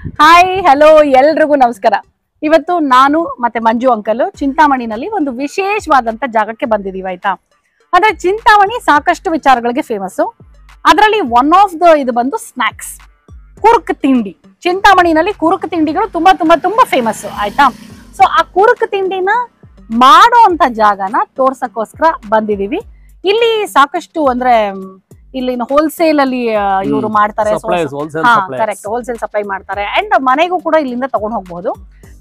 Hi hello ಎಲ್ರಿಗೂ ನಮಸ್ಕಾರ. ಇವತ್ತು ನಾನು ಮತ್ತೆ ಮಂಜು ಅಂಕಲ್ ಚಿಂತಾಮಣಿನಲ್ಲಿ ಒಂದು ವಿಶೇಷವಾದಂತ ಜಾಗಕ್ಕೆ ಬಂದಿದೀವಿ ಆಯ್ತಾ. ಅಂದ್ರೆ ಚಿಂತಾಮಣಿ ಸಾಕಷ್ಟು ವಿಚಾರಗಳಿಗೆ ಫೇಮಸ್. ಅದರಲ್ಲಿ ಒನ್ ಆಫ್ ದ ಇದು ಬಂದು ಸ್ನಾಕ್ಸ್, ಕುರುಕ್ ತಿಂಡಿ. ಚಿಂತಾಮಣಿನಲ್ಲಿ ಕುರುಕ್ ತಿಂಡಿಗಳು ತುಂಬಾ ತುಂಬಾ ತುಂಬಾ ಫೇಮಸ್ ಆಯ್ತಾ. ಸೊ ಆ ಕುರುಕ್ ತಿಂಡಿನ ಮಾಡೋ ಅಂತ ಜಾಗನ ತೋರ್ಸಕ್ಕೋಸ್ಕರ ಬಂದಿದೀವಿ. ಇಲ್ಲಿ ಸಾಕಷ್ಟು ಅಂದ್ರೆ ಇಲ್ಲಿ ಹೋಲ್ಸೇಲ್ ಅಲ್ಲಿ ಇವರು ಮಾಡ್ತಾರೆ. ಕರೆಕ್ಟ್, ಹೋಲ್ಸೇಲ್ ಸಪ್ಲೈ ಮಾಡ್ತಾರೆ ಅಂಡ್ ಮನೆಗೂ ಕೂಡ ಇಲ್ಲಿಂದ ತಗೊಂಡ್ ಹೋಗ್ಬಹುದು.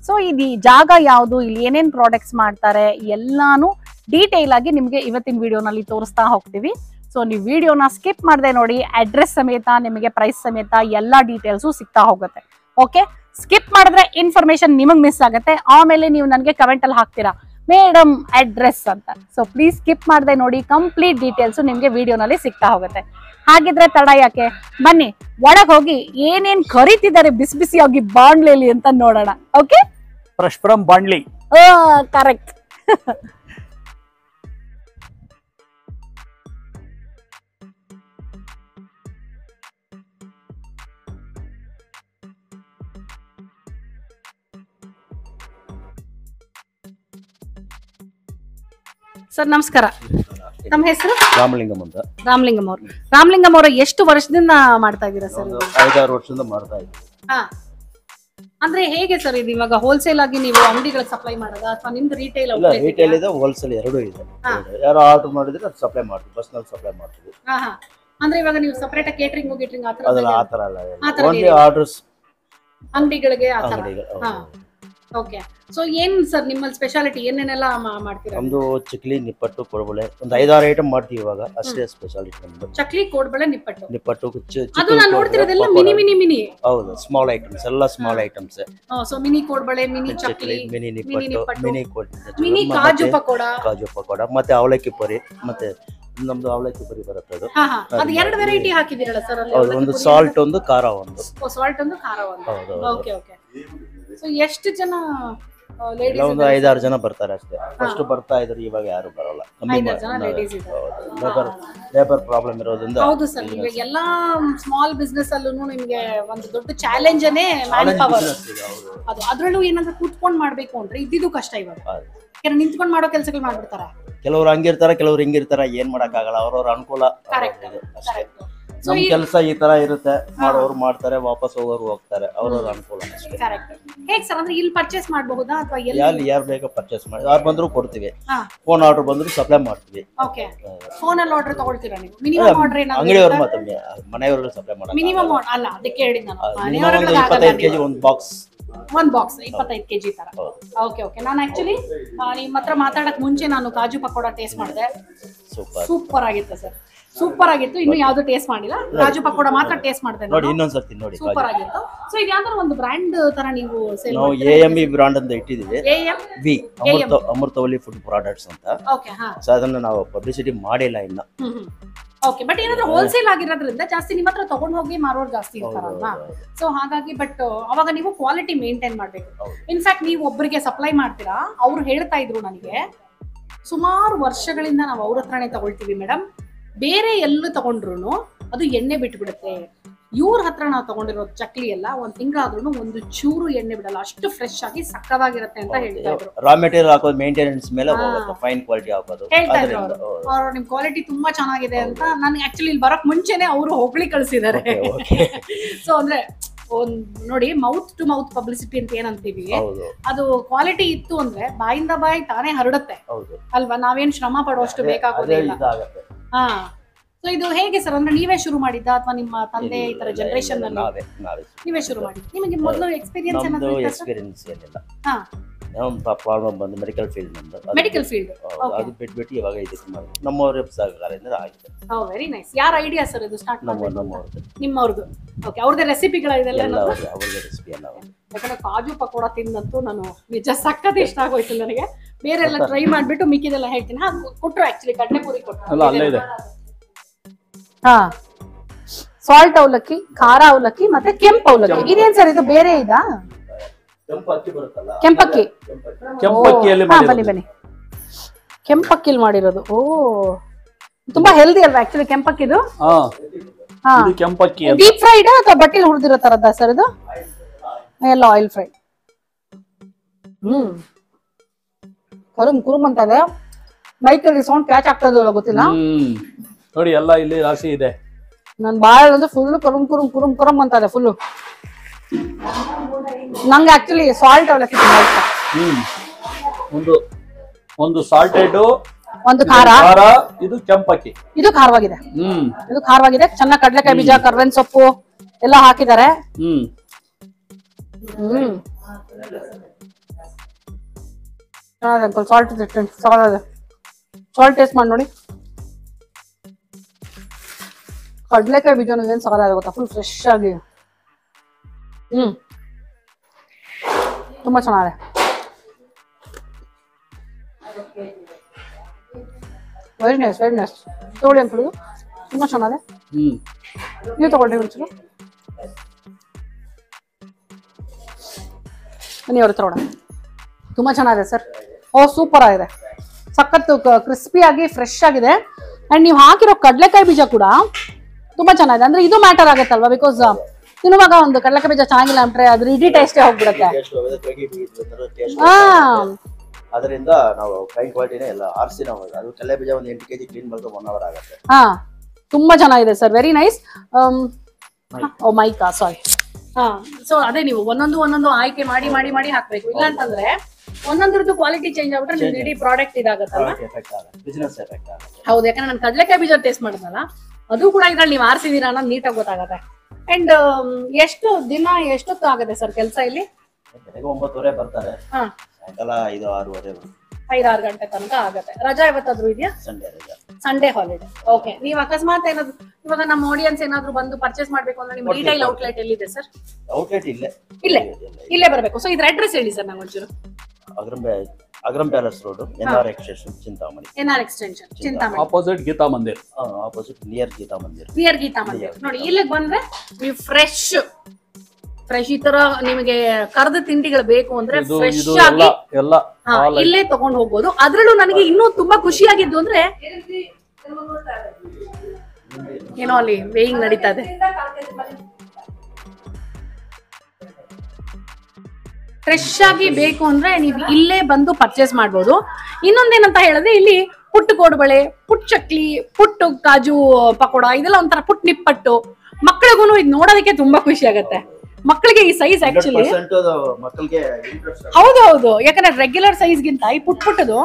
ಸೊ ಇದು ಜಾಗ ಯಾವ್ದು, ಇಲ್ಲಿ ಏನೇನ್ ಪ್ರಾಡಕ್ಟ್ಸ್ ಮಾಡ್ತಾರೆ ಎಲ್ಲಾನು ಡೀಟೇಲ್ ಆಗಿ ನಿಮ್ಗೆ ಇವತ್ತಿನ ವಿಡಿಯೋನಲ್ಲಿ ತೋರಿಸ್ತಾ ಹೋಗ್ತೀವಿ. ಸೊ ನೀವು ವಿಡಿಯೋನ ಸ್ಕಿಪ್ ಮಾಡದೆ ನೋಡಿ, ಅಡ್ರೆಸ್ ಸಮೇತ ನಿಮಗೆ ಪ್ರೈಸ್ ಸಮೇತ ಎಲ್ಲಾ ಡೀಟೇಲ್ಸು ಸಿಗ್ತಾ ಹೋಗುತ್ತೆ. ಓಕೆ, ಸ್ಕಿಪ್ ಮಾಡಿದ್ರೆ ಇನ್ಫಾರ್ಮೇಶನ್ ನಿಮಗ್ ಮಿಸ್ ಆಗುತ್ತೆ. ಆಮೇಲೆ ನೀವು ನನಗೆ ಕಮೆಂಟ್ ಅಲ್ಲಿ ಹಾಕ್ತೀರಾ ಮೇಡಮ್ ಅಡ್ರೆಸ್ ಅಂತ. ಸೊ ಪ್ಲೀಸ್ ಸ್ಕಿಪ್ ಮಾಡದೆ ನೋಡಿ, ಕಂಪ್ಲೀಟ್ ಡೀಟೇಲ್ಸ್ ನಿಮ್ಗೆ ವಿಡಿಯೋನಲ್ಲಿ ಸಿಗ್ತಾ ಹೋಗುತ್ತೆ. ಹಾಗಿದ್ರೆ ತಡ ಯಾಕೆ, ಬನ್ನಿ ಒಳಗ್ ಹೋಗಿ ಏನೇನ್ ಕರೀತಿದ್ದಾರೆ ಬಿಸಿ ಬಿಸಿಯಾಗಿ ಬಾಂಡ್ಲೆಲಿ ಅಂತ ನೋಡೋಣ. ಓಕೆ, ಪ್ರಶ್ಪರಂ ಬಾಂಡ್ಲಿ. ಕರೆಕ್ಟ್. ಸರ್ ನಮಸ್ಕಾರ, ನಮ್ಮ ಹೆಸರು ರಾಮಲಿಂಗಂ ಅಂತ. ರಾಮಲಿಂಗಂ ಅವರು. ರಾಮಲಿಂಗಂ ಅವರು ಎಷ್ಟು ವರ್ಷದಿಂದ ಮಾಡ್ತಾ ಇದ್ದೀರಾ ಸರ್? 5-6 ವರ್ಷದಿಂದ ಮಾಡ್ತಾ ಇದ್ದೀವಿ. ಅಂದ್ರೆ ಹೇಗೆ ಸರ್ ಇದು ಇವಾಗ ಹೋಲ್ಸೇಲ್ ಆಗಿ ನೀವು ಅಂಗಡಿಗಳಿಗೆ ಸಪ್ಲೈ ಮಾಡೋದಾ ಅಥವಾ ನಿಮ್ದು ರಿಟೇಲ್? ಇಲ್ಲ, ರಿಟೇಲ್ ಇದೆ, ಹೋಲ್ಸೇಲ್ ಎರಡೂ ಇದೆ. ಯಾರು ಆರ್ಡರ್ ಮಾಡಿದ್ರೆ ಅದು ಸಪ್ಲೈ ಮಾಡ್ತೀವಿ, ಬಸ್ನಲ್ಲಿ ಸಪ್ಲೈ ಮಾಡ್ತೀವಿ. ಅಂದ್ರೆ ಇವಾಗ ನೀವು ಸಪರೇಟ್ ಕೇಟರಿಂಗ್ ಅದಲ್ಲ, ಆ ತರ ಅಲ್ಲ, ಓನ್ಲಿ ಆರ್ಡರ್ಸ್ ಅಂಗಡಿಗಳಿಗೆ ಆ ತರ. ಓಕೆ, ಸೊ ಏನ್ ಸರ್ ನಿಮ್ಮಲ್ಲಿ ಸ್ಪೆಷಾಲಿಟಿ ಏನೇನೆಲ್ಲ ಮಾಡ್ತೀರಾ? ನಮ್ದು ಚಕ್ಲಿ, ನಿಪ್ಪಟ್ಟು, ಕೋಡ್ಬಳೆ ಒಂದು 5-6 ಐಟಮ್ ಮಾಡ್ತೀವಿ ಇವಾಗ. ಅಷ್ಟೇ ಸ್ಪೆಷಾಲಿಟಿ ನಮ್ದು. ಚಕ್ಲಿ, ಕೋಡ್ಬಳೆ, ನಿಪ್ಪಟ್ಟು. ಅದು ನಾನು ನೋಡ್ತಿರೋದೆಲ್ಲ ಮಿನಿ. ಹೌದು, ಸ್ಮಾಲ್ ಐಟಮ್ಸ್, ಎಲ್ಲ ಸ್ಮಾಲ್ ಐಟಮ್ಸ್. ಸೊ ಮಿನಿ ಕೋಡ್ಬಳೆ, ಮಿನಿ ಚಕ್ಲಿ, ಮಿನಿ ನಿಪ್ಪಟ್ಟು, ಮಿನಿ ಕಾಜು ಪಕೋಡ, ಮತ್ತೆ ಅವಲಕ್ಕಿ ಪುರಿ, ಮತ್ತೆ ನಮ್ದು ಅವಲಕ್ಕಿ ಪುರಿ ಬರುತ್ತೆ. ಅದು ಎರಡು ವೆರೈಟಿ ಹಾಕಿದಿರಲ್ಲ ಸರ್ ಅಲ್ಲಿ? ಹೌದು, ಒಂದು ಸಾಲ್ಟ್ ಒಂದು ಖಾರ ಒಂದು. ಸಾಲ್ಟ್ ಒಂದು ಖಾರ ಒಂದು. ಹೌದು. Okay okay. ಸೊ ಎಷ್ಟು ಜನ ಲೇಡೀಸ್? ಒಂದು 5-6 ಜನ ಬರ್ತಾರೆ ಅಷ್ಟೇ. ಫಸ್ಟ್ ಬರ್ತಾ ಇದ್ರು, ಇವಾಗ ಯಾರು ಬರಲ್ಲ, ಕಮ್ಮಿ. ಲೇಬರ್ ಪ್ರಾಬ್ಲಮ್ ಇರೋದ್ರಿಂದ. ಹೌದು ಸರ್, ಈಗ ಎಲ್ಲಾ ಸ್ಮಾಲ್ ಬಿಸ್ನೆಸ್ ಅಲ್ಲೂ ನಿಮ್ಗೆ ಒಂದು ದೊಡ್ಡ ಚಾಲೆಂಜ್ ಅನೇ ಮ್ಯಾನ್ ಪವರ್. ಅದು ಅದ್ರಲ್ಲೂ ಏನಾದ್ರೂ ಕೂತ್ಕೊಂಡ್ ಮಾಡ್ಬೇಕು ಅಂದ್ರೆ ಇದ್ದಿದ್ದು ಕಷ್ಟ ಇವಾಗ. ನಿಂತ್ಕೊಂಡ್ ಮಾಡೋ ಕೆಲಸಗಳು ಮಾಡ್ಬಿಡ್ತಾರ. ಕೆಲವ್ರು ಹಂಗಿರ್ತಾರ, ಕೆಲವ್ರು ಹಿಂಗಿರ್ತಾರ, ಏನ್ ಮಾಡಕ್ ಆಗಲ್ಲ, ಅವ್ರವ್ರ ಅನುಕೂಲ. ನಮ್ ಕೆಲಸ ಈ ತರ ಇರುತ್ತೆ, ಮಾಡೋರು ಮಾಡ್ತಾರೆ, ವಾಪಸ್ ಹೋಗೋರು ಹೋಗ್ತಾರೆ, ಅವ್ರವ್ರ ಅನುಕೂಲ. ಹೇಗ್ ಸರ್ ಅಂದ್ರೆ ಇಲ್ಲಿ ಪರ್ಚೇಸ್ ಮಾಡಬಹುದಾ ಅಥವಾ ಎಲ್ಲಿ ಯಾರು ಬೇಗ ಪರ್ಚೇಸ್ ಮಾಡಿ, ಯಾರು ಬಂದ್ರು ಕೊಡ್ತೀವಿ. ಫೋನ್ ಆರ್ಡರ್ ಬಂದ್ರು ಸಪ್ಲೈ ಮಾಡ್ತೀವಿ. ಓಕೆ, ಫೋನ್ ಅಲ್ಲಿ ಆರ್ಡರ್ ತಗೊಳ್ತೀರಾ ನೀವು? ಮಿನಿಮಮ್ ಆರ್ಡರ್ ಏನಾದ್ರು ಅಂಗಡಿಯವರು ಮತ್ತೆ ಮನೆಯವರು ಸಪ್ಲೈ ಮಾಡಲ್ಲ. ಮಿನಿಮಮ್ ಅಲ್ಲ, ಅದಕ್ಕೆ ಹೇಳಿದ್ ನಾನು. 25 kg ಒಂದು ಬಾಕ್ಸ್. 25 kg ತರ. Okay okay. ನಾನು ಆಕ್ಚುಲಿ ನಿಮ್ಮ ಹತ್ರ ಮಾತಾಡಕ್ ಮುಂಚೆ ನಾನು ಕಾಜು ಪಕೋಡ ಟೇಸ್ಟ್ ಮಾಡಿದೆ. ಸೂಪರ್ ಆಗಿತ್ತು ಸರ್, ಸೂಪರ್ ಆಗಿತ್ತು. ಇನ್ನು ಯಾವ್ದು ಟೇಸ್ಟ್ ಮಾಡಿಲ್ಲ, ಕಾಜು ಪಕೋಡ ಮಾತ್ರ ಟೇಸ್ಟ್ ಮಾಡಿದೆ ನೋಡಿ. ಇನ್ನೊಂದ್ಸರ್ತಿ ನೋಡಿ, ಸೂಪರ್ ಆಗಿತ್ತು. ಸೊ ಇದು ಯಾವ್ದಾದ್ರು ಒಂದು ಬ್ರ್ಯಾಂಡ್ ತರ ನೀವು ಸೇಲ್ ನಾವು AME ಬ್ರಾಂಡ್ ಅಂತ ಇಟ್ಟಿದ್ದೀವಿ. AMV, ಅಮೃತವಲ್ಲಿ ಫುಡ್ ಪ್ರಾಡಕ್ಟ್ಸ್ ಅಂತ. ಓಕೆ, ಹಾ. ಸೊ ಅದನ್ನ ನಾವು ಪಬ್ಲಿಸಿಟಿ ಮಾಡಿಲ್ಲ ಇನ್ನ. ಓಕೆ, ಬಟ್ ಏನಾದ್ರೂ ಹೋಲ್ಸೇಲ್ ಆಗಿರೋದ್ರಿಂದ ಜಾಸ್ತಿ ನಿಮ್ಮ ಹತ್ರ ತಗೊಂಡ್ ಹೋಗಿ ಮಾರೋರು ಜಾಸ್ತಿ ಇರ್ತಾರಲ್ವಾ. ಸೊ ಹಾಗಾಗಿ ಬಟ್ ಅವಾಗ ನೀವು ಕ್ವಾಲಿಟಿ ಮೇಂಟೈನ್ ಮಾಡ್ಬೇಕು. ಇನ್ಫ್ಯಾಕ್ಟ್ ನೀವು ಒಬ್ಬರಿಗೆ ಸಪ್ಲೈ ಮಾಡ್ತೀರಾ, ಅವ್ರು ಹೇಳ್ತಾ ಇದ್ರು ನನಗೆ, ಸುಮಾರು ವರ್ಷಗಳಿಂದ ನಾವು ಅವ್ರ ಹತ್ರನೇ ತಗೊಳ್ತೀವಿ ಮೇಡಮ್, ಬೇರೆ ಎಲ್ಲೂ ತಗೊಂಡ್ರು ಅದು ಎಣ್ಣೆ ಬಿಟ್ಬಿಡುತ್ತೆ. ಇವ್ರ ಹತ್ರ ನಾವು ತಗೊಂಡಿರೋ ಚಕ್ಲಿ ಎಲ್ಲ 1 ತಿಂಗಳಾದ್ರೂ ಒಂದು ಚೂರು ಎಣ್ಣೆ ಬಿಡಲ್ಲ, ಅಷ್ಟು ಫ್ರೆಶ್ ಆಗಿ ಸಕ್ಕದಾಗಿರುತ್ತೆ ಅಂತ ಹೇಳ್ತಾ ಇದ್ರು. ರಾ ಮೆಟೀರಿಯಲ್ ಹಾಕೋದು ಮೇಂಟೆನೆನ್ಸ್ ಮೇಲೆ ಹೋಗುತ್ತೆ, ಫೈನ್ ಕ್ವಾಲಿಟಿ ಹಾಕೋದು. ಹೇಳ್ತಾ ಇದ್ರು ಅವರು ನಿಮ್ ಕ್ವಾಲಿಟಿ ತುಂಬಾ ಚೆನ್ನಾಗಿದೆ ಅಂತ. ನಾನು ಆಕ್ಚುಲಿ ಇಲ್ಲಿ ಬರೋಕ್ ಮುಂಚೆನೆ ಅವರು ಹೊಗಳಿ ಕಳ್ಸಿದ್ದಾರೆ. ಸೊ ಅಂದ್ರೆ ನೋಡಿ, ಮೌತ್ ಟು ಮೌತ್ ಪಬ್ಲಿಸಿಟಿ ಅಂತ ಏನಂತೀವಿ, ಅದು ಕ್ವಾಲಿಟಿ ಇತ್ತು ಅಂದ್ರೆ ಬಾಯಿಂದ ಬಾಯಿ ತಾನೇ ಹರಡುತ್ತೆ ಅಲ್ವಾ. ನಾವೇನ್ ಶ್ರಮ ಪಡುವಷ್ಟು ಬೇಕಾಗೋದಿಲ್ಲ. ಹಾ. ಸೊ ಇದು ಹೇಗೆ ಸರ್ ಅಂದ್ರೆ ನೀವೇ ಶುರು ಮಾಡಿದ್ದ ಅಥವಾ ನಿಮ್ಮ ತಂದೆ ಈ ತರ ಜನರೇಷನ್ ನಲ್ಲಿ ನೀವೇ ಶುರು ಮಾಡಿದ್ದು? ನಿಮಗೆ ಮೊದಲು ಎಕ್ಸ್ಪೀರಿಯನ್ಸ್ ಏನಿಲ್ಲ. ಹಾ, ಪ್ರಾಬ್ಲಮ್ ಬಂದು ಮೆಡಿಕಲ್ ಫೀಲ್ಡ್ ನಂದು. ಮೆಡಿಕಲ್ ಫೀಲ್ಡ್ ಅದು ಬಿಟ್ಬಿಟ್ಟು ಇವಾಗ ಇದಕ್ಕೆ ಮಾಡಿ ನಮ್ಮವರ ಸಹಕಾರದಿಂದ ಆಗಿದೆ. Very nice. ಯಾರ ಐಡಿಯಾ ಸರ್ ಇದು ಸ್ಟಾರ್ಟ್ ಮಾಡೋದು? ನಮ್ಮವ್ರದ್ದು. ನಿಮ್ಮವ್ರದ್ದು? ಓಕೆ, ಅವ್ರದ್ದೇ ರೆಸಿಪಿಗಳ ಇದೆಲ್ಲ? ಅವ್ರದ್ದೇ ರೆಸಿಪಿ ಎಲ್ಲ. ಯಾಕಂದ್ರೆ ಕಾಜು ಪಕೋಡ ತಿಂದಂತೂ ನಾನು ನಿಜ ಸಖತ್ ಇಷ್ಟ ಆಗೋಯ್ತು ನನಗೆ. ಬೇರೆಲ್ಲ ಟ್ರೈ ಮಾಡ್ಬಿಟ್ಟು ಮಿಕ್ಕಿದೆಲ್ಲ ಹೇಳ್ತೀನಿ. ಹಾ, ಕೊಟ್ರು ಆಕ್ಚುಲಿ ಕಡಲೆಪುರಿ ಕೊಟ್ಟರು. ಹಾ, ಸಾಲ್ಟ್ ಅವಲಕ್ಕಿ, ಖಾರ ಅವಲಕ್ಕಿ ಮತ್ತೆ ಕೆಂಪು ಅವಲಕ್ಕಿ. ಇದೇನ್ ಸರ್ ಇದು ಬೇರೆ ಇದಾ? ಕೆಂಪಕ್ಕಿ. ಬನ್ನಿ, ಕೆಂಪಕ್ಕಿಲ್ ಮಾಡಿರೋದು. ಓ, ತುಂಬಾ ಹೆಲ್ದಿ ಅಲ್ವಾ ಆಕ್ಚುಲಿ ಕೆಂಪಕ್ಕಿದು? ಕೆಂಪಕ್ಕಿ ಡೀಪ್ ಫ್ರೈಡ್ ಅಥವಾ ಬಟ್ಟೆಲಿ ಹುರಿದಿರೋ ತರದ್ದ ಸರ್ ಇದು? ಎಲ್ಲ ಆಯಿಲ್ ಫ್ರೈ. ಕರುಮ್ ಕುರುಮ್ ಅಂತ ಇದೆ. ಮೈಕಲ್ಲಿ ಸೌಂಡ್ ಕ್ಯಾಚ್ ಆಗ್ತದಲ್ಲ ಗೊತ್ತಿಲ್ಲ. ನೋಡಿ ಎಲ್ಲ ಇಲ್ಲಿ ರಾಶಿ ಇದೆ. ನನ್ ಬಾಯಲ್ಲಿ ಫುಲ್ ಕರುಮ್ ಕುರುಮ್ ಕುರುಮ್ ಕುರುಮ್ ಅಂತ ಇದೆ ಫುಲ್. ನಂಗೆ ಆಕ್ಚುಲಿ ಸಾಲ್ಟ್ ಅವಲಕ್ಕಿ ತುಂಬಾ ಇಷ್ಟ. ಒಂದು ಸಾಲ್ಟೆಡ್, ಒಂದು ಖಾರ, ಇದು ಕೆಂಪಕ್ಕಿ. ಇದು ಖಾರವಾಗಿದೆ. ಇದು ಖಾರವಾಗಿದೆ. ಚೆನ್ನಾಗಿ ಕಡ್ಲೆಕಾಯಿ ಬೀಜ, ಕರ್ಬೇವಿನ ಸೊಪ್ಪು ಎಲ್ಲ ಹಾಕಿದ್ದಾರೆ. ಸಾಲ್ಟ್ ಸಾಲ್ಟ್ ಟೇಸ್ಟ್ ಮಾಡಿ ನೋಡಿ. ಕಡ್ಲೆಕಾಯಿ ಬೀಜ ಏನ್ ಸಗದಾಗಿದೆ ಗೊತ್ತಾ, ಫುಲ್ ಫ್ರೆಶ್ ಆಗಿ. ತುಂಬಾ ಚೆನ್ನಾಗಿದೆ. Very nice, very nice. ತಗೊಳ್ಳಿ ಅಂತ ಹೇಳುದು ತುಂಬಾ ಚೆನ್ನಾಗಿದೆ. ನೀವು ತಗೊಳ್ಳಿ ಒಂಚೂರು. ನೀವು ಅವ್ರ ತಗೊಳ. ತುಂಬಾ ಚೆನ್ನಾಗಿದೆ ಸರ್. ಓ ಸೂಪರ್ ಆಗಿದೆ. ಸಖತ್ತು ಕ್ರಿಸ್ಪಿ ಆಗಿ ಫ್ರೆಶ್ ಆಗಿದೆ. ಅಂಡ್ ನೀವು ಹಾಕಿರೋ ಕಡ್ಲೆಕಾಯಿ ಬೀಜ ಕೂಡ ತುಂಬಾ ಚೆನ್ನಾಗಿದೆ. ಅಂದ್ರೆ ಇದು ಮ್ಯಾಟರ್ ಆಗುತ್ತಲ್ವಾ, ಬಿಕಾಸ್ ತಿನ್ನುವಾಗ ಒಂದು ಕಡ್ಲೆಕಾಯಿ ಬೀಜ ಚೆನ್ನಾಗಿಲ್ಲ ಅಂದ್ರೆ ಅದ್ರ ಇಡೀ ಟೇಸ್ಟೇ ಹೋಗ್ಬಿಡುತ್ತೆ. ಅದರಿಂದ ನಾವು ಫೈನ್ ಕ್ವಾಲಿಟಿನೇ ಎಲ್ಲ ಆರಿಸಿ ನಾವು ಅದು ಕಡ್ಲೆ ಬೀಜ ಒಂದು 8 kg ಕ್ಲೀನ್ ಮಾಡಿದ್ರೆ 1 hour ಆಗುತ್ತೆ. ತುಂಬಾ ಚೆನ್ನಾಗಿದೆ ಸರ್. Very nice. ಓ ಮೈಕಾ ಸಾರಿ. ಸೊ ಅದೇ ನೀವು ಒಂದೊಂದು ಆಯ್ಕೆ ಮಾಡಿ ಮಾಡಿ ಮಾಡಿ ಹಾಕ್ಬೇಕು. ಇಲ್ಲ ಅಂತಂದ್ರೆ ಒಂದೊಂದ್ರದ್ದು ಕ್ವಾಲಿಟಿ ಚೇಂಜ್ ಆಗ್ಬಿಟ್ರೆ ನಿಮ್ಗೆ ಇಡೀ ಪ್ರಾಡಕ್ಟ್ ಇದಾಗತ್ತಲ್ಲ. ಹೌದು, ಯಾಕಂದ್ರೆ ನಾನು ಕಡ್ಲೆಕಾಯಿ ಬೀಜ ಟೇಸ್ಟ್ ಮಾಡಿದ್ನಲ್ಲ, ಅದು ಕೂಡ ಇದ್ರಲ್ಲಿ ನೀವು ಆರಿಸಿದೀರಾ ಅನ್ನೋದು ನೀಟಾಗಿ ಗೊತ್ತಾಗತ್ತೆ. ಅಂಡ್ ಎಷ್ಟು ದಿನ ಎಷ್ಟೊತ್ತು ಆಗುತ್ತೆ ಸರ್ ಕೆಲಸ ಇಲ್ಲಿ? 9:30 ಬರ್ತಾರೆ, ಸಾಯಂಕಾಲ 5-6 5-6 ಗಂಟೆ ತನಕ ಆಗತ್ತೆ. ರಜಾ ಯಾವತ್ತಾದ್ರೂ ಇದೆಯಾ? Sunday holiday. ಓಕೆ. ನೀವು ಅಕಸ್ಮಾತ್ ಏನಾದ್ರು ಇವಾಗ ನಮ್ಮ ಆಡಿಯನ್ಸ್ ಏನಾದ್ರು ಬಂದು ಪರ್ಚೇಸ್ ಮಾಡ್ಬೇಕು ಅಂದ್ರೆ ನಿಮ್ಮ ರಿಟೈಲ್ ಔಟ್ಲೆಟ್ ಎಲ್ಲಿದೆ ಸರ್? ಔಟ್ಲೆಟ್ ಇಲ್ಲೇ ಬರಬೇಕು. ಸೊ ಇದ್ರ ಅಡ್ರೆಸ್ ಹೇಳಿ ಸರ್ ನಂಗೆ ಒಂಚೂರು. Agram palace road, NR extension, Chintamani. NR extension, Chintamani. Opposite Geetha Mandir. Opposite near Geetha Mandir. ನೋಡಿ, ಇಲ್ಲಿಗೆ ಬಂದ್ರೆ ನೀವು ಫ್ರೆಶ್ ಈ ತರ ನಿಮಗೆ ಕರ್ದ ತಿಂಡಿಗಳು ಬೇಕು ಅಂದ್ರೆ ಫ್ರೆಶ್ ಆಗಿ ಇಲ್ಲೇ ತಗೊಂಡು ಹೋಗ್ಬೋದು. ಅದ್ರಲ್ಲೂ ನನಗೆ ಇನ್ನೂ ತುಂಬಾ ಖುಷಿಯಾಗಿದ್ದು ಅಂದ್ರೆ ಏನೋ ಅಲ್ಲಿ ವೇಯಿಂಗ್ ನಡೀತಾ ಇದೆ. ಫ್ರೆಶ್ ಆಗಿ ಬೇಕು ಅಂದ್ರೆ ನೀವು ಇಲ್ಲೇ ಬಂದು ಪರ್ಚೇಸ್ ಮಾಡ್ಬೋದು. ಇನ್ನೊಂದೇನಂತ ಹೇಳಿದ್ರೆ ಇಲ್ಲಿ ಪುಟ್ಟು ಕೋಡುಬಳೆ, ಪುಟ್ ಚಕ್ಲಿ, ಪುಟ್ಟು ಕಾಜು ಪಕೋಡ, ಇದೆಲ್ಲ ಒಂಥರ ಪುಟ್ ನಿಪ್ಪಟ್ಟು. ಮಕ್ಕಳಿಗೂ ಇದು ನೋಡೋದಕ್ಕೆ ತುಂಬಾ ಖುಷಿ ಆಗತ್ತೆ. ಮಕ್ಕಳಿಗೆ ಈ ಸೈಜ್ ಆಕ್ಚುಲಿ ಹೌದು, ಯಾಕಂದ್ರೆ ರೆಗ್ಯುಲರ್ ಸೈಜ್ ಗಿಂತ ಈ ಪುಟ್ಟದು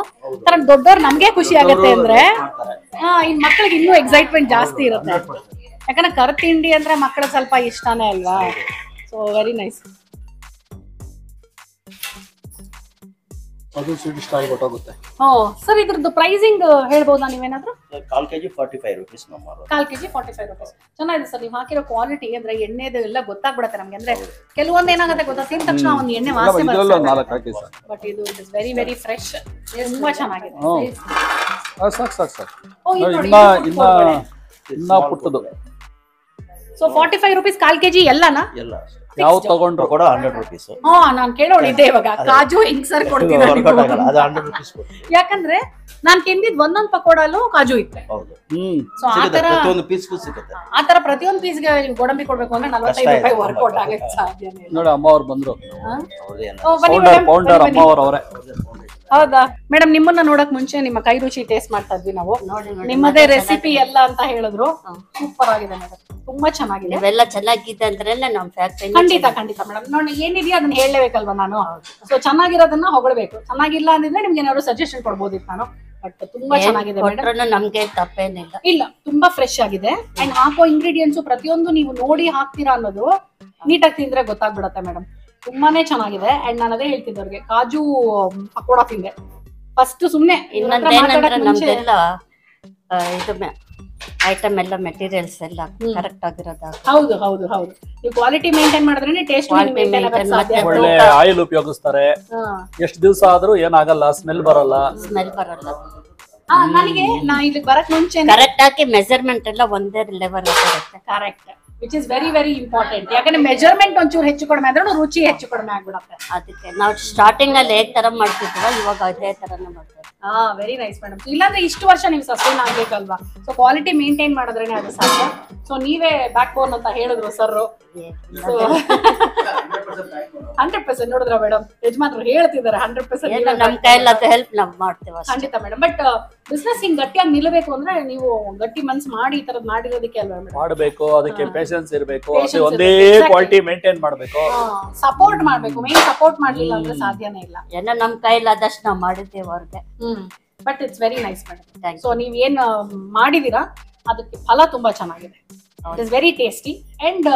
ತರ ದೊಡ್ಡವ್ರು ನಮ್ಗೆ ಖುಷಿ ಆಗತ್ತೆ ಅಂದ್ರೆ ಇನ್ ಮಕ್ಕಳಿಗೆ ಇನ್ನೂ ಎಕ್ಸೈಟ್ಮೆಂಟ್ ಜಾಸ್ತಿ ಇರುತ್ತೆ. ಯಾಕಂದ್ರೆ ಕರ್ ತಿಂಡಿ ಅಂದ್ರೆ ಮಕ್ಕಳಿಗೆ ಸ್ವಲ್ಪ ಇಷ್ಟನೇ ಅಲ್ವಾ. So very nice. ಅದು ಸ್ವೀಟ್ ಸ್ಟಾಲ್ ಗೊತ್ತಾಗುತ್ತೆ. ಸರ್ ಇದ್ರದ್ದು ಪ್ರೈಸಿಂಗ್ ಹೇಳ್ಬೋದಾ ನೀವೇನಾದ್ರೂ? 1/4 kg 45 rupees ನಮ್ಮ 1/4 kg 45 rupees. ಚೆನ್ನಾಗಿದೆ ಸರ್. ನೀವು ಹಾಕಿರೋ ಕ್ವಾಲಿಟಿ ಅಂದ್ರೆ ಎಣ್ಣೆದು ಎಲ್ಲ ಗೊತ್ತಾಗ್ಬಿಡುತ್ತೆ ನಮ್ಗೆ. ಅಂದ್ರೆ ಕೆಲವೊಂದು ಏನಾಗುತ್ತೆ ಗೊತ್ತಾ, ತಿಂದ ತಕ್ಷಣ ಒಂದು ಎಣ್ಣೆ ವಾಸನೆ ಬರುತ್ತೆ. ಬಟ್ ಇದು it is very very fresh. ತುಂಬಾ ಚೆನ್ನಾಗಿದೆ. ಇನ್ನ ಪುಟ್ಟದು. ಸೊ 45 rupees 1/4 kg ಎಲ್ಲನಾ? ಎಲ್ಲ ಯಾವ ತಗೊಂಡ್ರು ಕೂಡ 100 rupees. ನಾನು ಕೇಳೋಳಿದ್ದೆ ಇವಾಗ ಕಾಜು ಹೆಂಗ್ ಸರ್ ಕೊಡ್ತಿದ್ದಾರೆ? ಅದು 100 rupees. ಯಾಕಂದ್ರೆ ನಾನ್ ತಿಂದಿದ್ ಒಂದೊಂದ್ ಪಕೋಡಲ್ಲೂ ಕಾಜು ಇತ್ತು. ಸೊ ಪ್ರತಿಯೊಂದು ಪೀಸ್ಗೂ ಸಿಗುತ್ತೆ. ಆತರ ಪ್ರತಿಯೊಂದು ಪೀಸ್ಗೆ ಗೋಡಂಬಿ ಕೊಡ್ಬೇಕು ಅಂದ್ರೆ 45 ರೂಪಾಯಿ ವರ್ಕೌಟ್ ಆಗಕ್ಕೆ ಸಾಧ್ಯನೇ ಇಲ್ಲ. ನೋಡಿ, ಅಮ್ಮ ಅವ್ರು ಬಂದ್ರು. ಹೌದಾ ಮೇಡಮ್? ನಿಮ್ಮನ್ನ ನೋಡಕ್ ಮುಂಚೆ ನಿಮ್ಮ ಕೈ ರುಚಿ ಟೇಸ್ಟ್ ಮಾಡ್ತಾ ಇದ್ವಿ ನಾವು. ನಿಮ್ಮದೇ ರೆಸಿಪಿ ಎಲ್ಲ ಅಂತ ಹೇಳಿದ್ರು. ಸೂಪರ್ ಆಗಿದೆ ಮೇಡಮ್, ತುಂಬಾ ಚೆನ್ನಾಗಿದೆ. ಇವೆಲ್ಲ ಚೆನ್ನಾಗಿದೆ ಅಂದ್ರೆಲ್ಲ ನಮ್ ಫ್ಯಾಕ್ಟರಿ. ಖಂಡಿತ ಮೇಡಮ್. ನೋಡಿ, ಏನಿದೆಯಾ ಅದನ್ನ ಹೇಳಲೇಬೇಕಲ್ವಾ ನಾನು. ಸೊ ಚೆನ್ನಾಗಿರೋದನ್ನ ಹೊಗಳಬೇಕು. ಚೆನ್ನಾಗಿಲ್ಲ ಅಂದಿದ್ರೆ ನಿಮ್ಗೆ ಏನಾದ್ರು ಸಜೆಷನ್ ಕೊಡ್ಬೋದಿತ್ತು ನಾನು. ಬಟ್ ತುಂಬಾ ಚೆನ್ನಾಗಿದೆ ಮೇಡಮ್. ನಮ್ಗೆ ತಪ್ಪೇನಿಲ್ಲ. ಇಲ್ಲ, ತುಂಬಾ ಫ್ರೆಶ್ ಆಗಿದೆ. ಅಂಡ್ ಹಾಕೋ ಇಂಗ್ರೀಡಿಯೆಂಟ್ಸ್ ಪ್ರತಿಯೊಂದು ನೀವು ನೋಡಿ ಹಾಕ್ತೀರಾ ಅನ್ನೋದು ನೀಟಾಗಿ ತಿಂದ್ರೆ ಗೊತ್ತಾಗ್ಬಿಡತ್ತೆ ಮೇಡಮ್. ತುಂಬಾನೇ ಚೆನ್ನಾಗಿದೆ. ಅಂಡ್ ನಾನು ಅದೇ ಹೇಳ್ತಿದ್ದವ್ರಿಗೆ, ಕಾಜು ಪಕೋಡ ತಿಂದೆ ಫಸ್ಟ್ ಸುಮ್ನೆ. ಇನ್ನೊಂದೇನಂದ್ರೆ ನಮ್ದೆಲ್ಲ ಇದು ಐಟಮ್ ಎಲ್ಲ ಮೆಟೀರಿಯಲ್ಸ್ ಎಲ್ಲ ಕರೆಕ್ಟ್ ಆಗಿರೋದು. ಹೌದು. ನೀವು ಕ್ವಾಲಿಟಿ ಮೇಂಟೈನ್ ಮಾಡಿದ್ರೆ ಟೇಸ್ಟ್ ಒಳ್ಳೆ ಆಯಿಲ್ ಉಪಯೋಗಿಸ್ತಾರೆ. ಎಷ್ಟು ದಿವಸ ಆದ್ರೂ ಏನಾಗಲ್ಲ, ಸ್ಮೆಲ್ ಬರಲ್ಲ. ನನಗೆ ನಾ ಇಲ್ಲಿ ಬರಕ್ ಮುಂಚೆ ಕರೆಕ್ಟ್ ಆಗಿ ಮೆಜರ್ಮೆಂಟ್ ಎಲ್ಲ ಒಂದೇ ಲೆವೆಲ್ ಇರುತ್ತೆ. Correct, which is very very important. ಯಾಕಂದ್ರೆ ಮೆಜರ್ಮೆಂಟ್ ಒಂಚೂರು ಹೆಚ್ಚು ಕಡಿಮೆ ಆದ್ರೂ ರುಚಿ ಹೆಚ್ಚು ಕಡಿಮೆ ಆಗ್ಬಿಡುತ್ತೆ. ಅದಕ್ಕೆ ನಾವು ಸ್ಟಾರ್ಟಿಂಗ್ ಅಲ್ಲಿ ಹೇಗ್ ತರ ಮಾಡ್ತಿದ್ವ ಇವಾಗ ಅದೇ ತರನೇ ಮಾಡ್ತೀವಿ. Very nice madam. ಇಲ್ಲಾಂದ್ರೆ ಇಷ್ಟು ವರ್ಷ ನೀವು ಸಸ್ಟೈನ್ ಆಗ್ಬೇಕಲ್ವಾ. ಸೊ ಕ್ವಾಲಿಟಿ ಮೇಂಟೈನ್ ಮಾಡಿದ್ರೇನೆ ಅದು ಸಾಧ್ಯ. ಸೊ ನೀವೇ ಬ್ಯಾಕ್ ಬೋನ್ ಅಂತ ಹೇಳಿದ್ರು ಸರ್. 100% ನೋಡಿದ್ರ ಮೇಡಮ್, ಯಜಮಾನ್ರು ಹೇಳ್ತಿದ್ದಾರೆ 100% ನಮ್ ಕೈಯಲ್ಲಿ ಅದು ಹೆಲ್ಪ್ ನಾವ್ ಮಾಡ್ತೇವೆ ಅಷ್ಟೇ. ಖಂಡಿತ ಮೇಡಮ್. ಬಟ್ ಬಿಸ್ನೆಸ್ ಹಿಂಗ್ ಗಟ್ಟಿಯಾಗಿ ನಿಲ್ಲಬೇಕು ಅಂದ್ರೆ ನೀವು ಗಟ್ಟಿ ಮನ್ಸು ಮಾಡಿ ಈ ತರದ್ ಮಾಡಿರೋದಕ್ಕೆ ಅಲ್ವಾ ಮೇಡಮ್? ಮಾಡಬೇಕು, ಅದಕ್ಕೆ ಪೇಷನ್ಸ್ ಇರಬೇಕು, ಅದೇ ಒಂದೇ ಕ್ವಾಲಿಟಿ ಮೇಂಟೈನ್ ಮಾಡಬೇಕು, ಸಪೋರ್ಟ್ ಮಾಡ್ಬೇಕು. ಮೇನ್ ಸಪೋರ್ಟ್ ಮಾಡ್ಲಿಲ್ಲ ಅಂದ್ರೆ ಸಾಧ್ಯನೇ ಇಲ್ಲ. ಏನೋ ನಮ್ ಕೈಯಲ್ಲಿ ಆದಷ್ಟು ನಾವ್ ಮಾಡಿದ್ದೇವೆ ಅವ್ರಿಗೆ. But it's very nice madam. So ನೀವ್ ಏನ್ ಮಾಡಿದೀರಾ ಅದಕ್ಕೆ ಫಲ ತುಂಬಾ ಚೆನ್ನಾಗಿದೆ. It is very tasty. And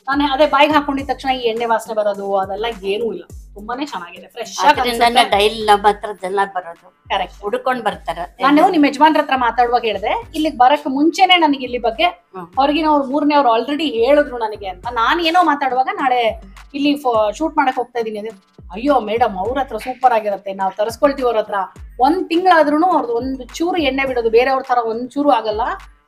ನಾನು ಅದೇ ಬಾಯಿಗೆ ಹಾಕೊಂಡಿದ ತಕ್ಷಣ ಈ ಎಣ್ಣೆ ವಾಸನೆ ಬರೋದು ಅದೆಲ್ಲ ಏನೂ ಇಲ್ಲ. ತುಂಬಾನೇ ಚೆನ್ನಾಗಿದೆ, ಫ್ರೆಶ್ ಅದರಿಂದ ಡೈಲಿ ನಮ್ಮ ಹತ್ರದೆಲ್ಲ ಬರೋದು. ಕರೆಕ್ಟ್, ಹುಡ್ಕೊಂಡ್ ಬರ್ತಾರೆ. ನಾನು ನಿಮ್ ಯಜಮಾನ್ರ ಹತ್ರ ಮಾತಾಡುವಾಗ ಹೇಳಿದ್ರೆ ಇಲ್ಲಿಗೆ ಬರಕ್ ಮುಂಚೆನೆ ನನಗೆ ಇಲ್ಲಿ ಬಗ್ಗೆ ಅವ್ರಿಗೆ ನಾವು 3ನೇ ಅವ್ರು ಆಲ್ರೆಡಿ ಹೇಳಿದ್ರು ನನಗೆ ಅಂತ. ನಾನು ಏನೋ ಮಾತಾಡುವಾಗ ನಾಳೆ ಇಲ್ಲಿ ಶೂಟ್ ಮಾಡಕ್ ಹೋಗ್ತಾ ಇದೀನಿ ಅಂದ್ರೆ, ಅಯ್ಯೋ ಮೇಡಮ್ ಅವ್ರ ಹತ್ರ ಸೂಪರ್ ಆಗಿರುತ್ತೆ, ನಾವು ತರಿಸ್ಕೊಳ್ತೀವಿ ಅವ್ರ ಹತ್ರ. 1 ತಿಂಗಳಾದ್ರೂ ಅವ್ರದ್ದು ಒಂದು ಚೂರು ಎಣ್ಣೆ ಬಿಡೋದು ಬೇರೆಯವ್ರ ತರ ಒಂದ್ ಚೂರು ಆಗಲ್ಲ,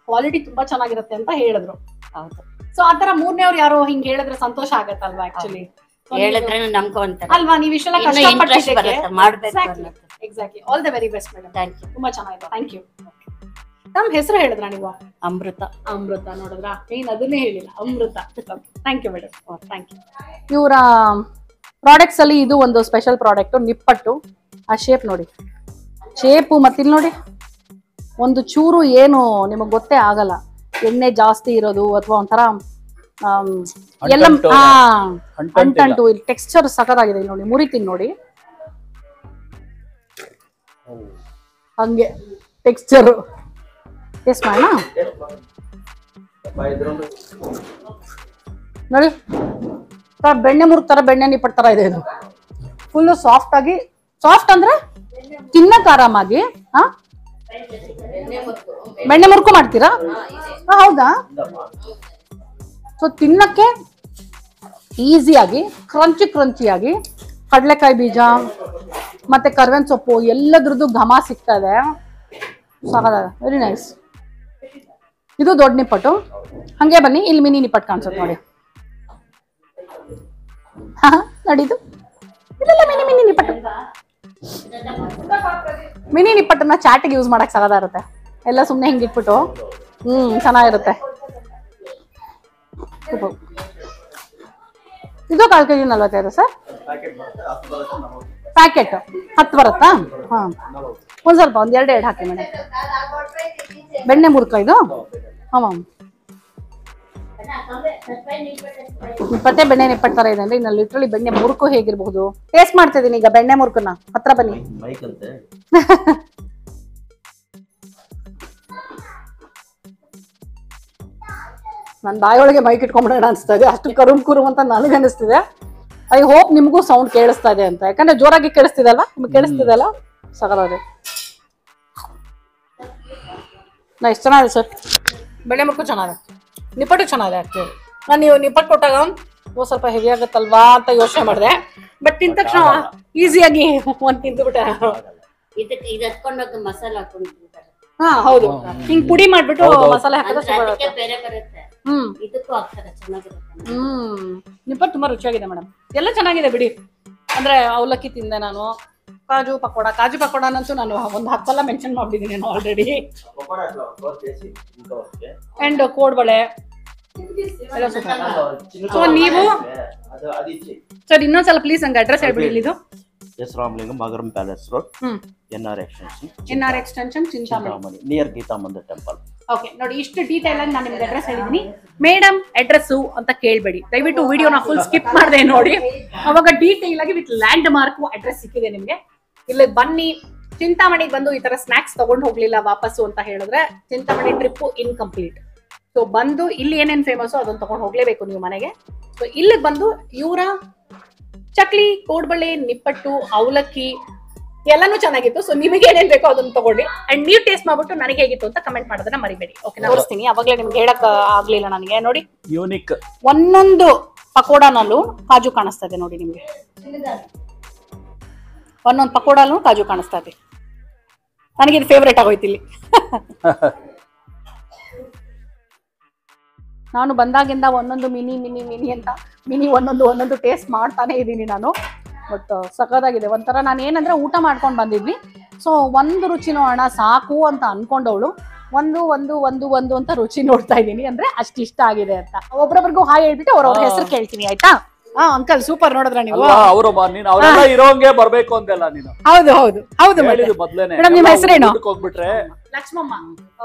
ಕ್ವಾಲಿಟಿ ತುಂಬಾ ಚೆನ್ನಾಗಿರುತ್ತೆ ಅಂತ ಹೇಳಿದ್ರು. ಹೌದು. ಸೊ ಆತರ 3ನೇ ಅವ್ರು ಯಾರೋ ಹಿಂಗ್ ಹೇಳಿದ್ರೆ ಸಂತೋಷ ಆಗತ್ತಲ್ವಾ? ಆಕ್ಚುಲಿ ಹೇಳಿದ್ರೆ ನಮ್ಗೆ ಒಂಥರ ಅಲ್ವಾ, ನೀವ್ ಇಷ್ಟೆಲ್ಲ ಇಂಟ್ರೆಸ್ಟ್ ಬರುತ್ತೆ ಮಾಡ್ಬೇಕು. Exactly. All the very best madam. Thank you. ತುಂಬಾ ಚೆನ್ನಾಗಿದೆ. Thank you. ನಮ್ ಹೆಸರು ಹೇಳಿದ್ರ ನೀವು? ಅಮೃತ. ಅಮೃತ. ನೋಡಿದ್ರ, ಏನ್ ಅದನ್ನೇ ಹೇಳಿಲ್ಲ, Amrutha. Thank you madam. Thank you. ಇವರ ಪ್ರಾಡಕ್ಟ್ಸ್ ಅಲ್ಲಿ ಇದು ಒಂದು ಸ್ಪೆಷಲ್ ಪ್ರಾಡಕ್ಟ್, ನಿಪ್ಪಟ್ಟು. ಆ ಶೇಪ್ ನೋಡಿ, ಶೇಪು ಮತ್ತೆ ಇಲ್ಲಿ ನೋಡಿ, ಒಂದು ಚೂರು ಏನು ನಿಮಗ್ ಗೊತ್ತೇ ಆಗಲ್ಲ. ಎಣ್ಣೆ ಜಾಸ್ತಿ ಇರೋದು ಅಥವಾ ಒಂಥರ ಎಲ್ಲ ಅಂಟಂಟು. ಇಲ್ಲಿ ಟೆಕ್ಸ್ಚರ್ ಸಖತ್ತಾಗಿದೆ. ಇಲ್ಲಿ ನೋಡಿ, ಮುರಿತೀನಿ ನೋಡಿ, ಹಂಗೆ ಟೆಕ್ಸ್ಚರ್. ಟೇಸ್ಟ್ ಮಾಡೋಣ ನೋಡಿ. ಬೆಣ್ಣೆ ಮುರುಕ್ ತರ, ಬೆಣ್ಣೆ ನಿಪ್ಪಟ್ಟು ತರ ಇದೆ ಇದು. ಫುಲ್ ಸಾಫ್ಟ್ ಆಗಿ, ಸಾಫ್ಟ್ ಅಂದ್ರೆ ತಿನ್ನಕ್ ಆರಾಮಾಗಿ. ಬೆಣ್ಣೆ ಮುರುಕು ಮಾಡ್ತೀರಾ? ಹೌದಾ? ಸೊ ತಿನ್ನಕ್ಕೆ ಈಸಿಯಾಗಿ, ಕ್ರಂಚಿಯಾಗಿ, ಕಡಲೆಕಾಯಿ ಬೀಜ ಮತ್ತೆ ಕರ್ಬೇವಿನ ಸೊಪ್ಪು ಎಲ್ಲದ್ರದ್ದು ಘಮ ಸಿಗ್ತದೆ. ಸಾಕಾಗ, ವೆರಿ ನೈಸ್. ಇದು ದೊಡ್ಡ ನಿಪ್ಪಟ್ಟು. ಹಂಗೆ ಬನ್ನಿ, ಇಲ್ಲಿ ಮಿನಿ ನಿಪ್ಪಟ್ಟು ಕಾಣಿಸುತ್ತೆ ನೋಡಿ. ನಡೀದು ಇಲ್ಲ, ಮಿನಿ ನಿಪ್ಪಟ್ಟು. ಮಿನಿ ನಿಪ್ಪಟ್ಟನ್ನ ಚಾಟಿಗೆ ಯೂಸ್ ಮಾಡಕ್ ಸಾಗದ ಇರುತ್ತೆ. ಎಲ್ಲ ಸುಮ್ನೆ ಹಿಂಗ್ ಇಟ್ಬಿಟ್ಟು ಚೆನ್ನಾಗಿರುತ್ತೆ. ಇದು 1/4 kg 45 ಸರ್. ಪ್ಯಾಕೆಟ್ 10 ಬರುತ್ತಾ? ಹಾ, ಒಂದ್ ಸ್ವಲ್ಪ, ಒಂದ್ 2 ಹಾಕಿ ಮೇಡಮ್. ಬೆಣ್ಣೆ ಮುರುಕ ಇದು? ಹಾ ಮ್ಯಾಮ್, ನಿಪ್ಪಟ್ಟೆ ಬೆಣ್ಣೆ ನಿಪ್ಪಟ್ಟು ತರ ಇದೆ ಅಂದ್ರೆ ಇನ್ನು ಲಿಟ್ರಲಿ ಬೆಣ್ಣೆ ಮುರುಕು ಹೇಗಿರ್ಬಹುದು. ಟೇಸ್ಟ್ ಮಾಡ್ತಾ ಇದೀನಿ ಈಗ ಬೆಣ್ಣೆ ಮುರುಕನ್ನ. ಹತ್ರ ಬನ್ನಿ. ನನ್ ಬಾಯೊಳಗೆ ಮೈಕ್ ಇಟ್ಕೊಂಡ್ಬಿಡೋಣ ಅನಿಸ್ತಾ ಇದೆ, ಅಷ್ಟು ಕರುಮ್ ಅಂತ ನನಗೆ ಅನಿಸ್ತಿದೆ. ಐ ಹೋಪ್ ನಿಮ್ಗೂ ಸೌಂಡ್ ಕೇಳಿಸ್ತಾ ಇದೆ ಅಂತ, ಯಾಕಂದ್ರೆ ಜೋರಾಗಿ ಕೇಳಿಸ್ತಿದೆ ಅಲ್ವಾ? ನಿಮ್ಗೆ ಕೇಳಿಸ್ತಿದೆ ಅಲ್ಲ? ಸಗರವ್ರೆ ನೈಸ್, ಚೆನ್ನಾಗಿದೆ ಸರ್. ಬೆಣ್ಣೆ ಮುರುಕು ಚೆನ್ನಾಗಿದೆ, ನಿಪ್ಪಟ್ಟು ಚೆನ್ನಾಗಿದೆ. ಆಕ್ಚುಲಿ ನಾನು ನೀವು ನಿಪ್ಪಟ್ಟು ಕೊಟ್ಟಾಗ ಸ್ವಲ್ಪ ಹೆವಿ ಆಗುತ್ತಲ್ವಾ ಅಂತ ಯೋಚನೆ ಮಾಡಿದೆ. ಬಟ್ ತಿಂದ ತಕ್ಷಣ ಈಸಿಯಾಗಿ ಒಂದ್ ತಿಂದುಬಿಟ್ಟೆ. ಇದಕ್ಕೆ ಇದು ಹತ್ಕೊಂಡೋಗಿ ಮಸಾಲ ಹಾಕೊಂಡು ತಿಂತಾರೆ. ಹಾ ಹೌದು, ಹಿಂಗ್ ಪುಡಿ ಮಾಡ್ಬಿಟ್ಟು ಮಸಾಲೆ ಹಾಕಿದ್ರೆ ಬೇರೆ ಬರುತ್ತೆ. ಇದಕ್ಕೂ ಹಾಕ್ತಾರೆ, ಚೆನ್ನಾಗಿರುತ್ತೆ. ನಿಪ್ಪಟ್ಟು ತುಂಬಾ ರುಚಿಯಾಗಿದೆ ಮೇಡಮ್. ಎಲ್ಲ ಚೆನ್ನಾಗಿದೆ ಬಿಡಿ. ಅಂದ್ರೆ ಅವಲಕ್ಕಿ ತಿಂದೆ ನಾನು, ಕಾಜು ಪಕೋಡನಂತೂ ನಾನು ಒಂದು 10 ಸಲ ಮೆನ್ಷನ್ ಮಾಡ್ಬಿಟ್ಟಿದ್ದೀನಿ ನಾನು ಆಲ್ರೆಡಿ. ಅಂಡ್ ಕೋಡ್ಬಳೆ ಎಲ್ಲ ಸೂಪರ್. ಸೊ ನೀವು ಸರ್ ಇನ್ನೊಂದ್ಸಲ ಪ್ಲೀಸ್ ನಂಗೆ ಅಡ್ರೆಸ್ ಹೇಳ್ಬಿಡಿ. ಇಲ್ಲಿದು S Ramalingam, Magaram palace road, NR extension, Chintamani, near Geetha Mandir temple. Okay ನೋಡಿ, ಇಷ್ಟು ಡೀಟೇಲ್ ಆಗಿ ನಾನು ನಿಮ್ಗೆ ಅಡ್ರೆಸ್ ಹೇಳಿದೀನಿ. ಮೇಡಮ್ ಅಡ್ರೆಸ್ಸು ಅಂತ ಕೇಳ್ಬೇಡಿ ದಯವಿಟ್ಟು, ವಿಡಿಯೋನ ಫುಲ್ ಸ್ಕಿಪ್ ಮಾಡದೆ ನೋಡಿ. ಅವಾಗ ಡೀಟೇಲ್ ಆಗಿ ವಿತ್ ಲ್ಯಾಂಡ್ ಮಾರ್ಕ್ ಅಡ್ರೆಸ್ ಸಿಕ್ಕಿದೆ ನಿಮ್ಗೆ. ಇಲ್ಲಿ ಬನ್ನಿ, ಚಿಂತಾಮಣಿಗೆ ಬಂದು ಈ ತರ ಸ್ನಾಕ್ಸ್ ತಗೊಂಡು ಹೋಗ್ಲಿಲ್ಲ ವಾಪಸ್ಸು ಅಂತ ಹೇಳಿದ್ರೆ ಚಿಂತಾಮಣಿ ಟ್ರಿಪ್ ಇನ್ಕಂಪ್ಲೀಟ್. ಸೊ ಬಂದು ಇಲ್ಲಿ ಏನೇನ್ ಫೇಮಸ್ ಅದನ್ನ ತಗೊಂಡು ಹೋಗ್ಲೇಬೇಕು ನೀವು ಮನೆಗೆ. ಸೊ ಇಲ್ಲಿಗೆ ಬಂದು ಇವರ ಚಕ್ಲಿ, ಕೋಡ್ಬಳೆ, ನಿಪ್ಪಟ್ಟು, ಅವಲಕ್ಕಿ ಎಲ್ಲಾನು ಚೆನ್ನಾಗಿತ್ತು. ಸೊ ನಿಮಗೆ ಏನೇನ್ ಬೇಕೋ ಅದನ್ನ ತಗೊಳ್ಳಿ. ಅಂಡ್ ನೀವು ಟೇಸ್ಟ್ ಮಾಡ್ಬಿಟ್ಟು ನನಗೆ ಹೇಗಿತ್ತು ಅಂತ ಕಮೆಂಟ್ ಮಾಡೋದನ್ನ ಮರಿಬೇಡಿ. ಓಕೆ, ನಾನು ತೋರಿಸ್ತೀನಿ. ಅವಾಗಲೇ ನಿಮ್ಗೆ ಹೇಳಕ್ ಆಗ್ಲಿಲ್ಲ ನನಗೆ. ನೋಡಿ, ಯೂನಿಕ್ ಒಂದೊಂದು ಪಕೋಡನಲ್ಲೂ ಕಾಜು ಕಾಣಿಸ್ತಾ ಇದೆ ನೋಡಿ ನಿಮ್ಗೆ. ಒಂದೊಂದು ಪಕೋಡಲ್ಲೂ ಕಾಜು ಕಾಣಿಸ್ತಾ ಇದೆ. ನನಗೆ ಇದು ಫೇವ್ರೇಟ್ ಆಗೋಯ್ತು ಇಲ್ಲಿ. ನಾನು ಬಂದಾಗಿಂದ ಒಂದೊಂದು ಮಿನಿ ಅಂತ ಒಂದೊಂದು ಟೇಸ್ಟ್ ಮಾಡ್ತಾನೆ ಇದ್ದೀನಿ ನಾನು. ಬಟ್ ಸಖತ್ತಾಗಿದೆ. ಒಂಥರ ನಾನು ಏನಂದ್ರೆ ಊಟ ಮಾಡ್ಕೊಂಡು ಬಂದಿದ್ವಿ. ಸೊ ಒಂದು ರುಚಿ ನೋಡೋಣ ಸಾಕು ಅಂತ ಅನ್ಕೊಂಡವಳು ಒಂದು ಅಂತ ರುಚಿ ನೋಡ್ತಾ ಇದ್ದೀನಿ. ಅಂದ್ರೆ ಅಷ್ಟು ಇಷ್ಟ ಆಗಿದೆ ಅಂತ. ಒಬ್ಬೊಬ್ರಿಗೂ ಹಾಯ್ ಹೇಳ್ಬಿಟ್ಟು ಅವ್ರವ್ರ ಹೆಸರು ಕೇಳ್ತೀನಿ ಆಯ್ತಾ? ಅಂಕಲ್ ಸೂಪರ್ ನೋಡಿದ್ರ ನೀವು? ಅವರು ನೀನು ಅವರೆಲ್ಲ ಇರೋಂಗೆ ಬರ್ಬೇಕು ಅಂತೆಲ್ಲ ನೀನು. ಹೌದು ಹೌದು ಹೌದು. ಹೇಳಿದ್ದು ಮೊದ್ಲೇನೆ. ಮೇಡಮ್ ನಿಮ್ಮ ಹೆಸರೇನು? ಹೋಗ್ಬಿಟ್ರೆ ಲಕ್ಷ್ಮಮ್ಮ.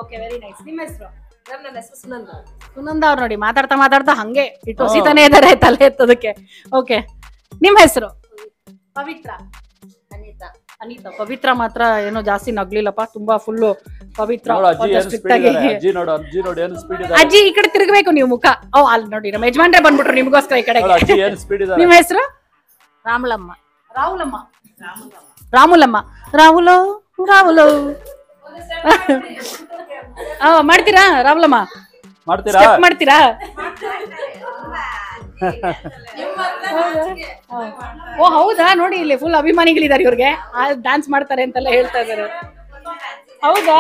Okay very nice. ನಿಮ್ಮ ಹೆಸರು? ನನ್ನ ಹೆಸರು ಸುನಂದ. ಸುನಂದ ಅವ್ರು ನೋಡಿ ಮಾತಾಡ್ತಾ ಮಾತಾಡ್ತಾ ಹಂಗೆ ಇಟ್ಟು ಹೊಸಿತಾನೆ ಇದಾರೆ ತಲೆ ಎತ್ತೋದಕ್ಕೆ. ಓಕೆ ನಿಮ್ಮ ಹೆಸರು? ಪವಿತ್ರ. ಅನಿತಾ. ಅನಿತಾ. ಪವಿತ್ರ ಮಾತ್ರ ಏನೋ ಜಾಸ್ತಿ ನಗ್ಲಿಲ್ಲಪ್ಪ, ತುಂಬಾ ಫುಲ್ ಪವಿತ್ರ. ಅಜ್ಜಿ ಈ ಕಡೆ ತಿರುಗಬೇಕು ನೀವು ಮುಖ. ಓ ಅಲ್ಲಿ ನೋಡಿ ನಮ್ಮ ಯಜಮಾನ್ರೆ ಬಂದ್ಬಿಟ್ರು ನಿಮ್ಗೋಸ್ಕರ ಈ ಕಡೆ. ನಿಮ್ಮ ಹೆಸರು? ರಾಮಲಮ್ಮ. ರಾಹುಲಮ್ಮ. ರಾಮುಲಮ್ಮ. ರಾಹುಲು ರಾಹುಲು ಮಾಡ್ತೀರಾ? ರಾಹುಲಮ್ಮ ಮಾಡ್ತೀರಾ? ಮಾಡ್ತೀರಾ? ಓ ಹೌದಾ, ನೋಡಿ ಇಲ್ಲಿ ಫುಲ್ ಅಭಿಮಾನಿಗಳಿದ್ದಾರೆ ಇವ್ರಿಗೆ, ಡ್ಯಾನ್ಸ್ ಮಾಡ್ತಾರೆ ಅಂತೆಲ್ಲ ಹೇಳ್ತಾ ಇದಾರೆ. ಹೌದಾ?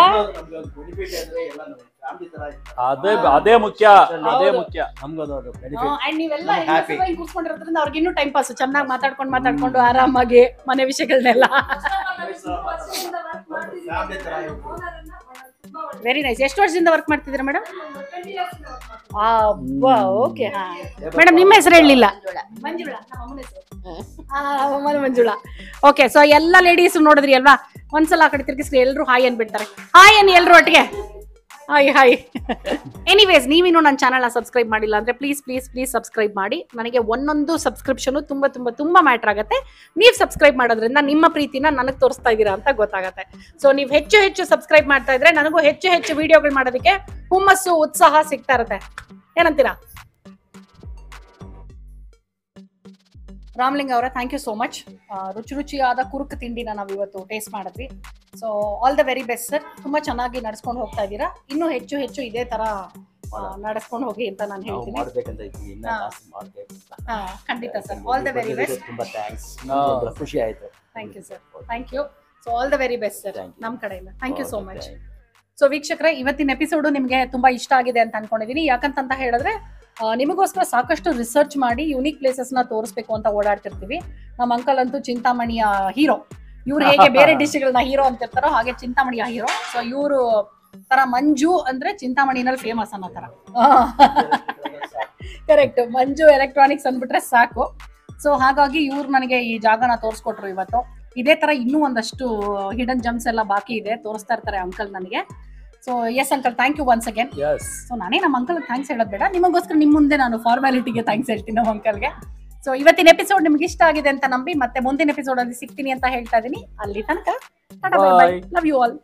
ಅದೇ ಮುಖ್ಯ, ಅದೇ ಮುಖ್ಯ. ನೀವೆಲ್ಲ ಕೂತ್ಕೊಂಡಿರೋದ್ರಿಂದ ಅವ್ರಿಗೆ ಇನ್ನೂ ಟೈಮ್ ಪಾಸ್, ಚೆನ್ನಾಗಿ ಮಾತಾಡ್ಕೊಂಡು ಆರಾಮಾಗಿ ಮನೆ ವಿಷಯಗಳನ್ನೆಲ್ಲ. Very nice. ಎಷ್ಟು ವರ್ಷದಿಂದ ವರ್ಕ್ ಮಾಡ್ತಿದ್ದೀರಾ ಮೇಡಮ್? ಓಕೆ. ಹಾ ಮೇಡಮ್ ನಿಮ್ಮ ಹೆಸರು ಹೇಳಲಿಲ್ಲ. ಮಂಜುಳಾ. ಮಂಜುಳಾ. ಓಕೆ, ಸೊ ಎಲ್ಲ ಲೇಡೀಸ್ ನೋಡಿದ್ರಿ ಅಲ್ವಾ? ಒಂದ್ಸಲ ಆ ಕಡೆ ತಿರ್ಗಿಸ್ರಿ, ಎಲ್ರು ಹಾಯ್ ಅನ್ಬಿಡ್ತಾರೆ. ಹಾಯ್ ಅನ್ನಿ ಎಲ್ರು ಒಟ್ಟಿಗೆ. Hi hi. ಎನಿವೇಸ್, ನೀವಿನ್ನೂ ನನ್ನ ಚಾನಲ್ನ ಸಬ್ಸ್ಕ್ರೈಬ್ ಮಾಡಿಲ್ಲ ಅಂದರೆ ಪ್ಲೀಸ್ ಪ್ಲೀಸ್ ಪ್ಲೀಸ್ ಸಬ್ಸ್ಕ್ರೈಬ್ ಮಾಡಿ. ನನಗೆ ಒಂದೊಂದು ಸಬ್ಸ್ಕ್ರಿಪ್ಷನು ತುಂಬ ತುಂಬ ತುಂಬ ಮ್ಯಾಟ್ರ್ ಆಗುತ್ತೆ. ನೀವು ಸಬ್ಸ್ಕ್ರೈಬ್ ಮಾಡೋದ್ರಿಂದ ನಿಮ್ಮ ಪ್ರೀತಿನ ನನಗೆ ತೋರಿಸ್ತಾ ಇದ್ದೀರಾ ಅಂತ ಗೊತ್ತಾಗುತ್ತೆ. ಸೊ ನೀವು ಹೆಚ್ಚು ಹೆಚ್ಚು ಸಬ್ಸ್ಕ್ರೈಬ್ ಮಾಡ್ತಾ ಇದ್ರೆ ನನಗೂ ಹೆಚ್ಚು ಹೆಚ್ಚು ವಿಡಿಯೋಗಳು ಮಾಡೋದಕ್ಕೆ ಹುಮ್ಮಸ್ಸು, ಉತ್ಸಾಹ ಸಿಗ್ತಾ ಇರುತ್ತೆ. ಏನಂತೀರಾ? ರಾಮ್ಲಿಂಗ್ ಅವರ ಥ್ಯಾಂಕ್ ಯು ಸೋ ಮಚ್. ರುಚಿಯಾದ ಕುರುಕು ತಿಂಡಿನ ನಾವು ಇವತ್ತು ಟೇಸ್ಟ್ ಮಾಡಿದ್ವಿ. So all the very best sir. ತುಂಬಾ ಚೆನ್ನಾಗಿ ನಡ್ಸ್ಕೊಂಡು ಹೋಗ್ತಾ ಇದ್ದೀರಾ. ಇನ್ನೂ ಹೆಚ್ಚು ಹೆಚ್ಚು ಇದೇ ತರ ನಡೆಸ್ಕೊಂಡು ಹೋಗಿ ಅಂತ ನಾನು ಹೇಳ್ತೀನಿ. ಖಂಡಿತ sir. All the very best. ಖುಷಿ ಆಯ್ತು. Thank you sir. Thank you. So all the very best sir ನಮ್ಮ ಕಡೆಯಿಂದ. Thank you so much. So ವೀಕ್ಷಕರೇ, ಇವತ್ತಿನ ಎಪಿಸೋಡು ನಿಮಗೆ ತುಂಬಾ ಇಷ್ಟ ಆಗಿದೆ ಅಂತ ಅನ್ಕೊಂಡಿದೀನಿ. ಯಾಕಂತ ಹೇಳಿದ್ರೆ ನಿಮಗೋಸ್ಕರ ಸಾಕಷ್ಟು ರಿಸರ್ಚ್ ಮಾಡಿ ಯುನೀಕ್ ಪ್ಲೇಸಸ್ನ ತೋರಿಸ್ಬೇಕು ಅಂತ ಓಡಾಡ್ತಿರ್ತೀವಿ. ನಮ್ಮ ಅಂಕಲ್ ಅಂತೂ ಚಿಂತಾಮಣಿಯ ಹೀರೋ. ಇವ್ರು ಹೇಗೆ ಬೇರೆ ಡಿಸ್ಟ್ರಿಕ್ಟ್ಗಳನ್ನ ಹೀರೋ ಅಂತಿರ್ತಾರೋ ಹಾಗೆ ಚಿಂತಾಮಣಿಯ ಹೀರೋ. ಸೊ ಇವರು ತರ ಮಂಜು ಅಂದ್ರೆ ಚಿಂತಾಮಣಿನಲ್ಲಿ ಫೇಮಸ್ ಅನ್ನೋ ತರ. ಕರೆಕ್ಟ್, ಮಂಜು ಎಲೆಕ್ಟ್ರಾನಿಕ್ಸ್ ಅಂದ್ಬಿಟ್ರೆ ಸಾಕು. ಸೊ ಹಾಗಾಗಿ ಇವ್ರು ನನಗೆ ಈ ಜಾಗನ ತೋರಿಸ್ಕೊಟ್ರು ಇವತ್ತು. ಇದೇ ತರ ಇನ್ನೂ ಒಂದಷ್ಟು ಹಿಡನ್ ಜಮ್ಸ್ ಎಲ್ಲ ಬಾಕಿ ಇದೆ, ತೋರಿಸ್ತಾ ಇರ್ತಾರೆ ಅಂಕಲ್ ನನಗೆ. So yes uncle, thank you once again. So ನಾನೇ ನಮ್ಮ ಅಂಕಲ್ ಥ್ಯಾಂಕ್ಸ್ ಹೇಳೋದು ಬೇಡ, ನಿಮಗೋಸ್ಕರ ನಿಮ್ಮ ಮುಂದೆ ನಾನು ಫಾರ್ಮ್ಯಾಲಿಟಿಗೆ ಥ್ಯಾಂಕ್ಸ್ ಹೇಳ್ತೀನಿ ನಮ್ಮ ಅಂಕಲ್ಗೆ. ಸೊ ಇವತ್ತಿನ ಎಪಿಸೋಡ್ ನಿಮ್ಗೆ ಇಷ್ಟ ಆಗಿದೆ ಅಂತ ನಂಬಿ ಮತ್ತೆ ಮುಂದಿನ ಎಪಿಸೋಡ್ ಅಲ್ಲಿ ಸಿಗ್ತೀನಿ ಅಂತ ಹೇಳ್ತಾ ಇದೀನಿ. ಅಲ್ಲಿ ತನಕ ಲವ್ ಯು ಆಲ್.